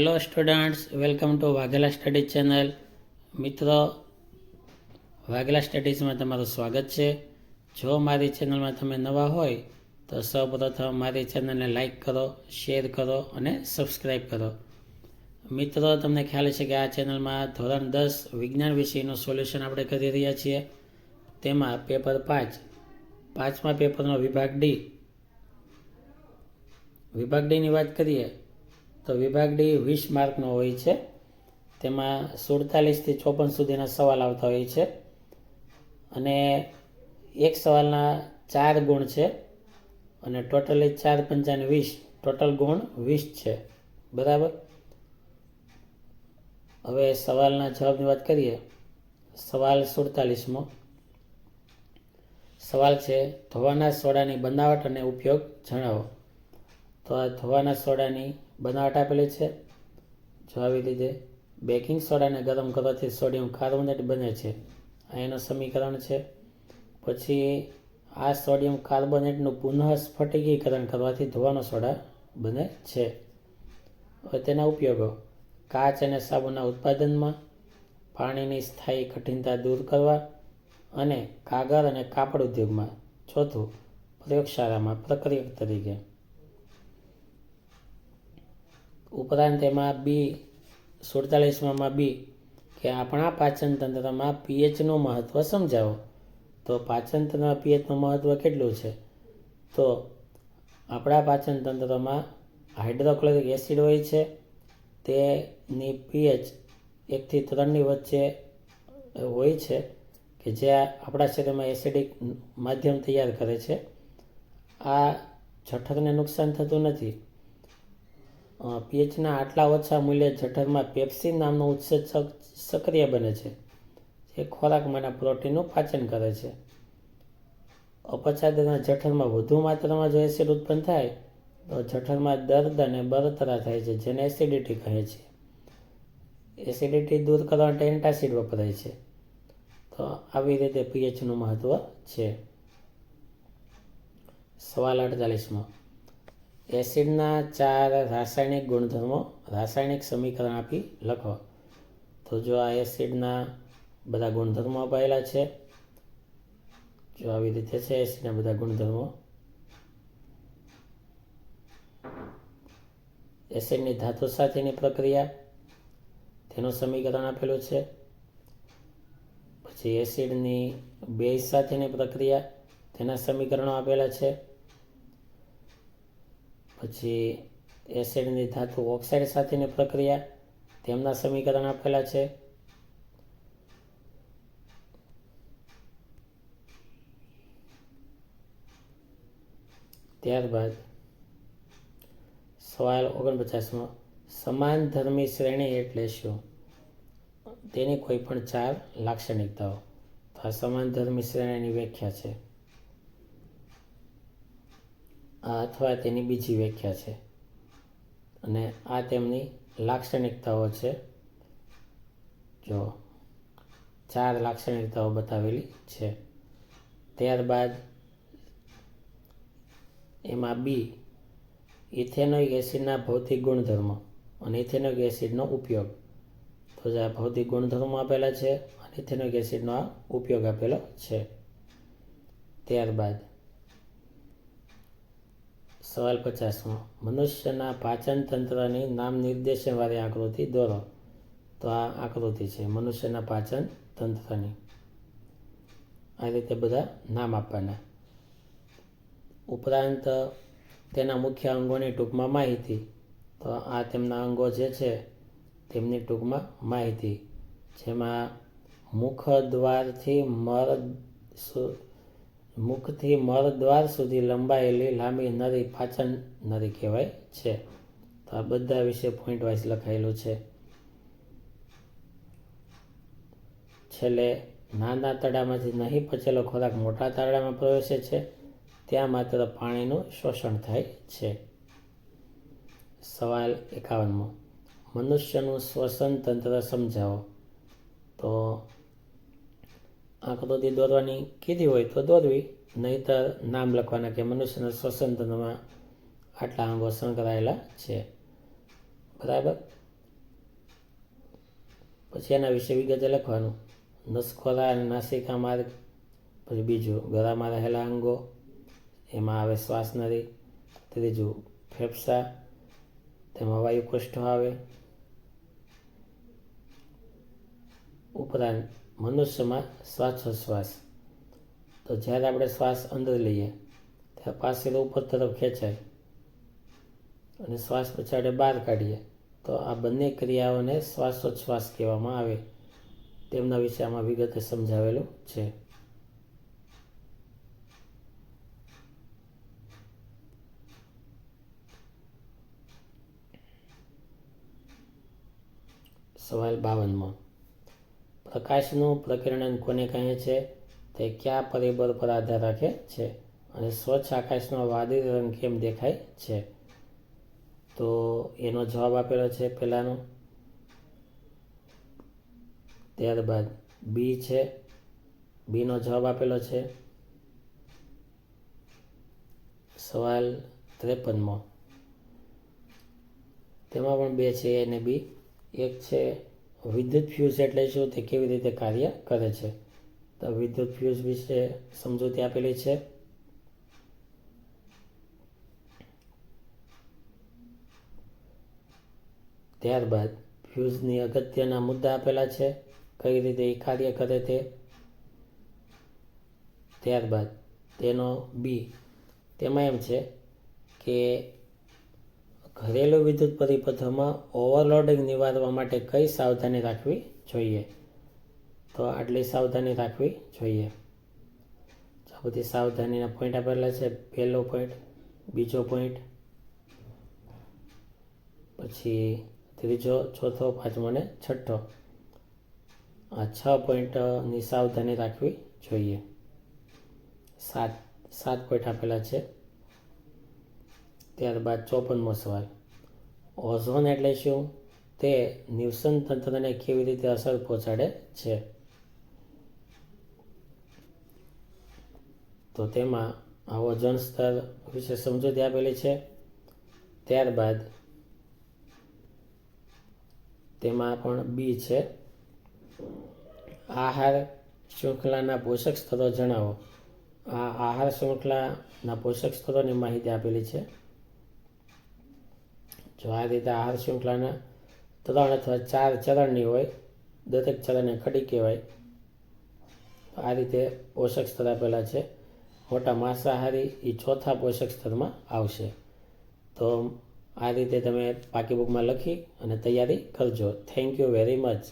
Hello students, welcome to Vaghela study channel. મિત્રો, વાઘેલા સ્ટડીઝમાં તમારું સ્વાગત છે. જો મારી ચેનલમાં તમે નવા હોય તો સૌપ્રથમ મારી ચેનલને લાઈક કરો, શેર કરો અને સબસ્ક્રાઈબ કરો. મિત્રો, તમને ખ્યાલ છે કે આ ચેનલમાં ધોરણ 10 વિજ્ઞાન વિષયનું સોલ્યુશન આપણે કરી રહ્યા છીએ. તેમાં પેપર 5 પેપરનો વિભાગ ડીની વાત કરીએ તો વિભાગ ડી 20 માર્કનો હોય છે. તેમાં 47થી 54 સુધીના સવાલ આવતા હોય છે અને એક સવાલના 4 ગુણ છે અને ટોટલી 4 પંચાને 20, ટોટલ ગુણ 20 છે. બરાબર. હવે સવાલના જવાબની વાત કરીએ. સવાલ 47મો સવાલ છે, ધોવાના સોડાની બનાવટ અને ઉપયોગ જણાવો. તો આ ધોવાના સોડાની બનાવટ આપેલી છે. જો આવી રીતે બેકિંગ સોડાને ગરમ કરવાથી સોડિયમ કાર્બોનેટ બને છે. આ એનું સમીકરણ છે. પછી આ સોડિયમ કાર્બોનેટનું પુનઃ સ્ફટિકીકરણ કરવાથી ધોવાનો સોડા બને છે. હવે તેના ઉપયોગો: કાચ અને સાબુના ઉત્પાદનમાં, પાણીની સ્થાયી કઠિનતા દૂર કરવા અને કાગળ અને કાપડ ઉદ્યોગમાં. ચોથું, પ્રયોગશાળામાં પ્રક્રિયક તરીકે. ઉપરાંત એમાં 47માં બી કે આપણા પાચન તંત્રમાં પીએચનું મહત્વ સમજાવો. તો પાચન તંત્રમાં પીએચનું મહત્વ કેટલું છે? તો આપણા પાચન તંત્રમાં હાઇડ્રોક્લોરિક એસિડ હોય છે. તેની પીએચ 1 થી 3ની વચ્ચે હોય છે કે જે આપણા શરીરમાં એસિડિક માધ્યમ તૈયાર કરે છે. આ જઠરને નુકસાન થતું નથી. પીએચના આટલા ઓછા મૂલ્ય જઠરમાં પેપ્સિન નામનો ઉત્સેચક સક્રિય બને છે, જે ખોરાકમાંના પ્રોટીનનું પાચન કરે છે. અપચાદના જઠરમાં વધુ માત્રામાં જો એસિડ ઉત્પન્ન થાય તો જઠરમાં દર્દ અને બળતરા થાય છે, જેને એસિડિટી કહે છે. એસિડિટી દૂર કરવા માટે એન્ટાસિડ વપરાય છે. તો આવી રીતે પીએચનું મહત્વ છે. સવાલ 48મો, એસિડના 4 રાસાયણિક ગુણધર્મો રાસાયણિક સમીકરણ આપી લખો. તો જો આ એસિડના બધા ગુણધર્મો અપાયેલા છે. જો આવી રીતે છે એસિડના બધા ગુણધર્મો. એસિડની ધાતુ સાથેની પ્રક્રિયા, તેનું સમીકરણ આપેલું છે. પછી એસિડની બેઝ સાથેની પ્રક્રિયા, તેના સમીકરણો આપેલા છે. પછી એસિડની ધાતુ ઓક્સાઇડ સાથેની પ્રક્રિયા, તેમના સમીકરણ આપેલા છે. ત્યારબાદ સવાલ 49મો, સમાનધર્મી શ્રેણી એટલે શું? તેની કોઈ પણ 4 લાક્ષણિકતાઓ. તો આ સમાનધર્મી શ્રેણીની વ્યાખ્યા છે. આ અથવા તેની બીજી વ્યાખ્યા છે અને આ તેમની લાક્ષણિકતાઓ છે. જો 4 લાક્ષણિકતાઓ બતાવેલી છે. ત્યારબાદ એમાં બી, ઇથેનોઇક એસિડના ભૌતિક ગુણધર્મો અને ઇથેનોઇક એસિડનો ઉપયોગ. તો જે આ ભૌતિક ગુણધર્મો આપેલા છે અને ઇથેનોઇક એસિડનો આ ઉપયોગ આપેલો છે. ત્યારબાદ સવાલ 50મો, મનુષ્યના પાચન તંત્રની નામ નિર્દેશનવાળી આકૃતિ દોરો. તો આ આકૃતિ છે મનુષ્યના પાચન તંત્રની. આ રીતે બધા નામ આપવાના. ઉપરાંત તેના મુખ્ય અંગોની ટૂંકમાં માહિતી. તો આ તેમના અંગો જે છે તેમની ટૂંકમાં માહિતી, જેમાં મુખથી મળદ્વાર સુધી લંબાયેલી લાંબી નળી પાચન નળી કહેવાય છે. તો આ બધા વિશે પોઈન્ટ વાઇઝ લખાયેલું છે. છેલ્લે નાના તળાવમાંથી નહીં પચેલો ખોરાક મોટા તાળામાં પ્રવેશે છે, ત્યાં માત્ર પાણીનું શોષણ થાય છે. સવાલ 51મો, મનુષ્યનું શ્વસન તંત્ર સમજાવો. તો આકૃતિ દોરવાની કીધી હોય તો દોરવી, નહીંતર નામ લખવાના કે મનુષ્યના શ્વસન તંત્રમાં આટલા અંગો સંકળાયેલા છે. બરાબર. પછી એના વિશે વિગતે લખવાનું. નસખોરા અને નાસિકા માર્ગ, પછી બીજું ગળામાં રહેલા અંગો, એમાં આવે શ્વાસનળી. ત્રીજું ફેફસા, તેમાં વાયુકોષ્ઠો આવે. ઉપરાંત મનુષ્યમાં શ્વાસોચ્છ્વાસ, તો જ્યારે આપણે શ્વાસ અંદર લઈએ ત્યારે પાછળ ઉપર તરફ ખેંચાય અને શ્વાસ પછી આપણે બહાર કાઢીએ, તો આ બંને ક્રિયાઓને શ્વાસોચ્છ્વાસ કહેવામાં આવે. તેમના વિશે આમાં વિગતે સમજાવેલું છે. સવાલ 52માં, પ્રકાશનું પ્રકિરણન કોને કહે છે? તે કયા પરિબળ પર આધાર રાખે છે અને સ્વચ્છ આકાશમાં વાદળી રંગ કેમ દેખાય છે? તો એનો જવાબ આપેલો છે પહેલાનો. ત્યારબાદ બી છે, બીનો જવાબ આપેલો છે. સવાલ 53માં, તેમાં પણ બે છે, એ અને બી. એક છે વિદ્યુત ફ્યુઝ એટલે શું, તે કેવી રીતે કાર્ય કરે છે? તો વિદ્યુત ફ્યુઝ વિશે સમજૂતી આપેલી છે. ત્યારબાદ ફ્યુઝની અગત્યના મુદ્દા આપેલા છે, કઈ રીતે એ કાર્ય કરે તે. ત્યારબાદ તેનો બી, તેમાં એમ છે કે ઘરેલું વિદ્યુત પરિપથોમાં ઓવરલોડિંગ નિવારવા માટે કઈ સાવધાની રાખવી જોઈએ? તો આટલી સાવધાની રાખવી જોઈએ. આ બધી સાવધાનીના પોઈન્ટ આપેલા છે. પહેલો પોઈન્ટ, બીજો પોઈન્ટ, પછી ત્રીજો, ચોથો, પાંચમો અને છઠ્ઠો. આ 6 પોઈન્ટની સાવધાની રાખવી જોઈએ. સાત પોઈન્ટ આપેલા છે. ત્યારબાદ 54મો સવાલ, ઓઝોન એટલે શું? તે નિવસન તંત્રને કેવી રીતે અસર પહોંચાડે છે? તો તેમાં આ ઓઝોન સ્તર વિશે સમજૂતી આપેલી છે. ત્યારબાદ તેમાં પણ બી છે, આહાર શૃંખલાના પોષક સ્તરો જણાવો. આ આહાર શૃંખલાના પોષક સ્તરોની માહિતી આપેલી છે. જો આ રીતે આહાર શૃંખલાના 3 અથવા 4 ચરણની હોય, દરેક ચરણને કડી કહેવાય. આ રીતે પોષક સ્તર આપેલા છે. મોટા માંસાહારી એ ચોથા પોષક સ્તરમાં આવશે. તો આ રીતે તમે પાકી બુકમાં લખી અને તૈયારી કરજો. Thank you very much.